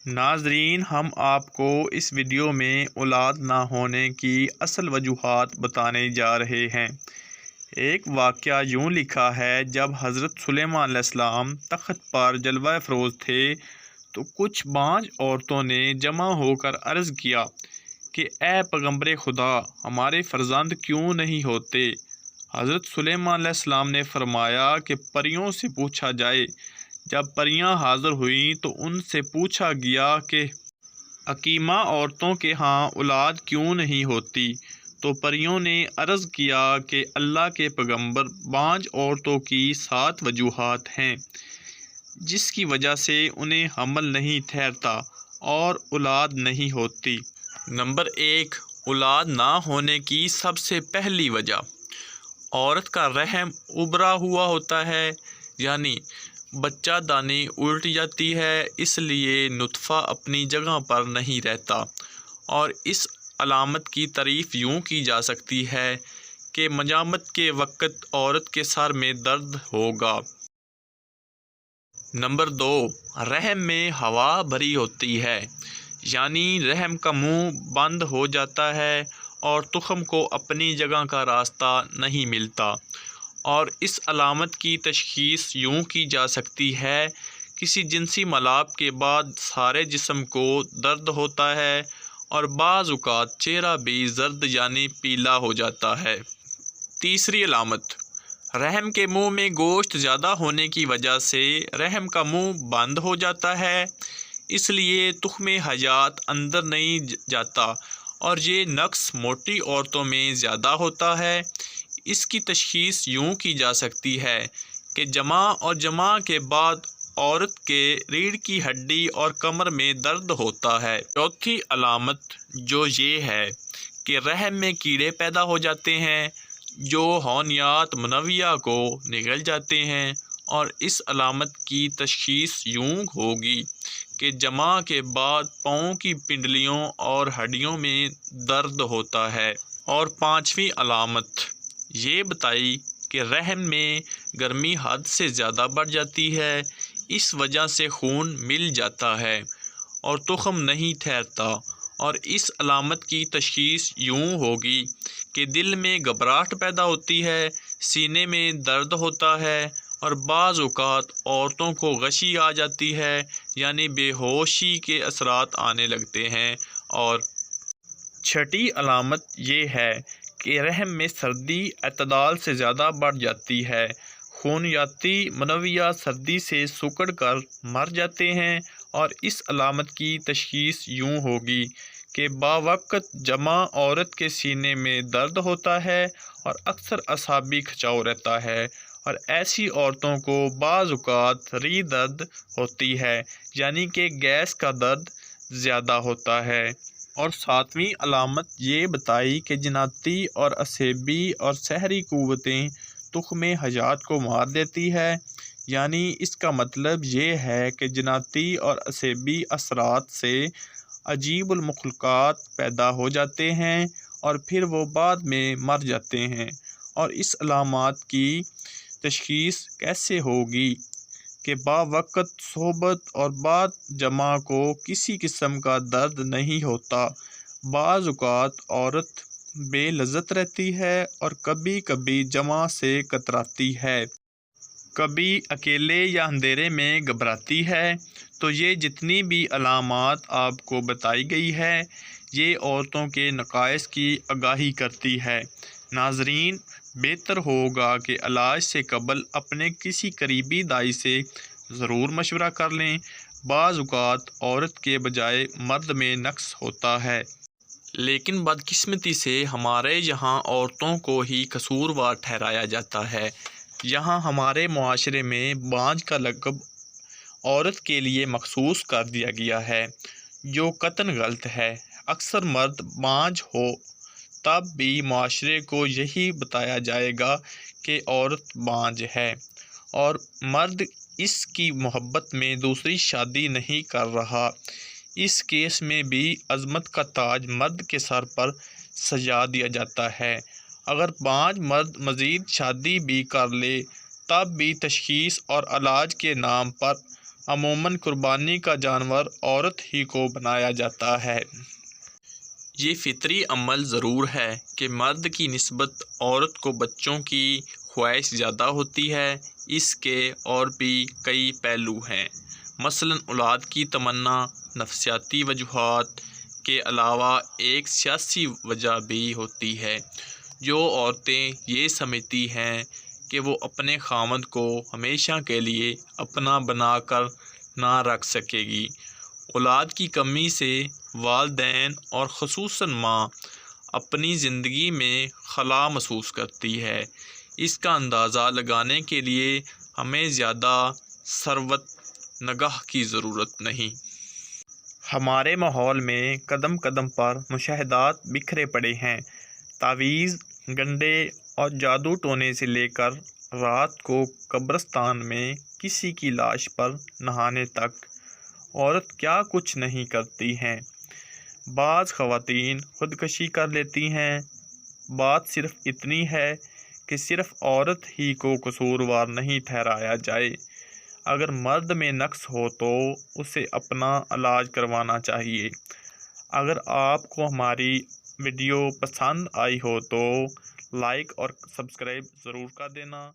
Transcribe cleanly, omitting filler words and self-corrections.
ناظرین، ہم آپ کو اس ویڈیو میں اولاد نہ ہونے کی اصل وجوہات بتانے جا رہے ہیں۔ ایک واقعہ یوں لکھا ہے، جب حضرت سلیمان علیہ السلام تخت پر جلوہ افروز تھے تو کچھ بانجھ عورتوں نے جمع ہو کر عرض کیا کہ اے پیغمبر خدا، ہمارے فرزند کیوں نہیں ہوتے؟ حضرت سلیمان علیہ السلام نے فرمایا کہ پریوں سے پوچھا جائے۔ جب پریاں حاضر ہوئیں تو ان سے پوچھا گیا کہ حکیمہ عورتوں کے ہاں اولاد کیوں نہیں ہوتی؟ تو پریوں نے عرض کیا کہ اللہ کے پیغمبر، بانجھ عورتوں کی 7 وجوہات ہیں جس کی وجہ سے انہیں حمل نہیں ٹھہرتا اور اولاد نہیں ہوتی۔ نمبر 1، اولاد نہ ہونے کی سب سے پہلی وجہ، عورت کا رحم ابھرا ہوا ہوتا ہے، یعنی بچہ دانی الٹ جاتی ہے، اس لیے نطفہ اپنی جگہ پر نہیں رہتا، اور اس علامت کی تعریف یوں کی جا سکتی ہے کہ مجامت کے وقت عورت کے سر میں درد ہوگا۔ نمبر 2، رحم میں ہوا بھری ہوتی ہے، یعنی رحم کا منہ بند ہو جاتا ہے اور تخم کو اپنی جگہ کا راستہ نہیں ملتا، اور اس علامت کی تشخیص یوں کی جا سکتی ہے، کسی جنسی ملاپ کے بعد سارے جسم کو درد ہوتا ہے اور بعض اوقات چہرہ بھی زرد یعنی پیلا ہو جاتا ہے۔ تیسری علامت، رحم کے منہ میں گوشت زیادہ ہونے کی وجہ سے رحم کا منہ بند ہو جاتا ہے، اس لیے تخم حیات اندر نہیں جاتا، اور یہ نقص موٹی عورتوں میں زیادہ ہوتا ہے۔ اس کی تشخیص یوں کی جا سکتی ہے کہ جمع کے بعد عورت کے ریڑھ کی ہڈی اور کمر میں درد ہوتا ہے۔ چوتھی علامت جو یہ ہے کہ رحم میں کیڑے پیدا ہو جاتے ہیں جو حیوانات منویہ کو نگل جاتے ہیں، اور اس علامت کی تشخیص یوں ہوگی کہ جمع کے بعد پاؤں کی پنڈلیوں اور ہڈیوں میں درد ہوتا ہے۔ اور پانچویں علامت یہ بتائی کہ رحم میں گرمی حد سے زیادہ بڑھ جاتی ہے، اس وجہ سے خون مل جاتا ہے اور تخم نہیں ٹھہرتا، اور اس علامت کی تشخیص یوں ہوگی کہ دل میں گھبراہٹ پیدا ہوتی ہے، سینے میں درد ہوتا ہے، اور بعض اوقات عورتوں کو غشی آ جاتی ہے، یعنی بے ہوشی کے اثرات آنے لگتے ہیں۔ اور چھٹی علامت یہ ہے کہ رحم میں سردی اعتدال سے زیادہ بڑھ جاتی ہے، خونیاتی منویہ سردی سے سکڑ کر مر جاتے ہیں، اور اس علامت کی تشخیص یوں ہوگی کہ باوقت جمع عورت کے سینے میں درد ہوتا ہے اور اکثر اعصابی کھچاؤ رہتا ہے، اور ایسی عورتوں کو بعض اوقات ری درد ہوتی ہے، یعنی کہ گیس کا درد زیادہ ہوتا ہے۔ اور ساتویں علامت یہ بتائی کہ جناتی اور عصبی اور سحری قوتیں تخم حیات کو مار دیتی ہے، یعنی اس کا مطلب یہ ہے کہ جناتی اور عصبی اثرات سے عجیب المخلوقات پیدا ہو جاتے ہیں اور پھر وہ بعد میں مر جاتے ہیں۔ اور اس علامات کی تشخیص کیسے ہوگی کہ باوقت صحبت اور بعد جمع کو کسی قسم کا درد نہیں ہوتا، بعض اوقات عورت بے لذت رہتی ہے اور کبھی کبھی جمع سے کتراتی ہے، کبھی اکیلے یا اندھیرے میں گھبراتی ہے۔ تو یہ جتنی بھی علامات آپ کو بتائی گئی ہے، یہ عورتوں کے نقائص کی آگاہی کرتی ہے۔ ناظرین، بہتر ہوگا کہ علاج سے قبل اپنے کسی قریبی دائی سے ضرور مشورہ کر لیں، بعض اوقات عورت کے بجائے مرد میں نقص ہوتا ہے۔ لیکن بدقسمتی سے ہمارے یہاں عورتوں کو ہی قصوروار ٹھہرایا جاتا ہے۔ یہاں ہمارے معاشرے میں بانجھ کا لقب عورت کے لیے مخصوص کر دیا گیا ہے، جو قطعاً غلط ہے۔ اکثر مرد بانجھ ہو تب بھی معاشرے کو یہی بتایا جائے گا کہ عورت بانجھ ہے، اور مرد اس کی محبت میں دوسری شادی نہیں کر رہا۔ اس کیس میں بھی عصمت کا تاج مرد کے سر پر سجا دیا جاتا ہے۔ اگر بانجھ مرد مزید شادی بھی کر لے تب بھی تشخیص اور علاج کے نام پر عموماً قربانی کا جانور عورت ہی کو بنایا جاتا ہے۔ یہ فطری عمل ضرور ہے کہ مرد کی نسبت عورت کو بچوں کی خواہش زیادہ ہوتی ہے۔ اس کے اور بھی کئی پہلو ہیں، مثلاً اولاد کی تمنا، نفسیاتی وجوہات کے علاوہ ایک سیاسی وجہ بھی ہوتی ہے۔ جو عورتیں یہ سمجھتی ہیں کہ وہ اپنے خاوند کو ہمیشہ کے لیے اپنا بنا کر نہ رکھ سکے گی، اولاد کی کمی سے والدین اور خصوصاً ماں اپنی زندگی میں خلا محسوس کرتی ہے۔ اس کا اندازہ لگانے کے لیے ہمیں زیادہ ثروت نگاہ کی ضرورت نہیں۔ ہمارے ماحول میں قدم قدم پر مشاہدات بکھرے پڑے ہیں۔ تعویذ، گنڈے اور جادو ٹونے سے لے کر رات کو قبرستان میں کسی کی لاش پر نہانے تک، عورت کیا کچھ نہیں کرتی ہیں۔ بعض خواتین خودکشی کر لیتی ہیں۔ بات صرف اتنی ہے کہ صرف عورت ہی کو قصوروار نہیں ٹھہرایا جائے۔ اگر مرد میں نقص ہو تو اسے اپنا علاج کروانا چاہیے۔ اگر آپ کو ہماری ویڈیو پسند آئی ہو تو لائک اور سبسکرائب ضرور کر دینا۔